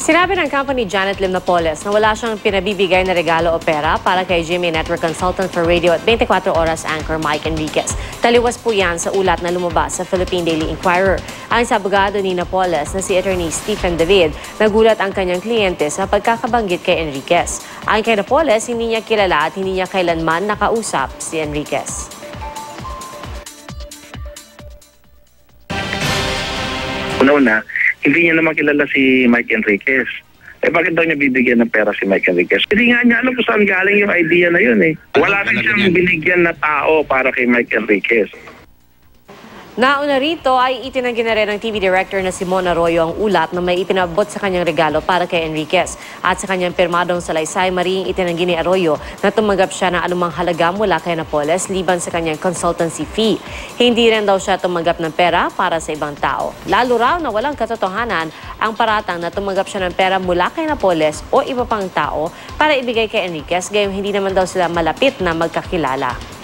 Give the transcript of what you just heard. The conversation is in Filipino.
Sinabi ng company Janet Lim Napoles na wala siyang pinabibigay na regalo o pera para kay GMA Network Consultant for Radio at 24 Oras anchor Mike Enriquez. Taliwas po yan sa ulat na lumabas sa Philippine Daily Inquirer. Ayon sa abogado ni Napoles na si Attorney Stephen David, nagulat ang kanyang kliyente sa pagkakabanggit kay Enriquez. Ayon kay Napoles, hindi niya kilala at hindi niya kailanman nakausap si Enriquez. Una-una, hindi niya naman kilala si Mike Enriquez. Bakit daw niya bibigyan ng pera si Mike Enriquez? Hindi nga niya alam kung saan galing yung idea na yun eh. Wala rin siyang binigyan na tao para kay Mike Enriquez. Nauna rito ay itinanggi na rin ng TV director na si Mon Arroyo ang ulat na may ipinabot sa kanyang regalo para kay Enriquez. At sa kanyang pirmadong salaysay, maring itinanggi ni Arroyo na tumanggap siya ng anumang halaga mula kay Napoles liban sa kanyang consultancy fee. Hindi rin daw siya tumanggap ng pera para sa ibang tao. Lalo raw na walang katotohanan ang paratang na tumanggap siya ng pera mula kay Napoles o iba pang tao para ibigay kay Enriquez, gayong hindi naman daw sila malapit na magkakilala.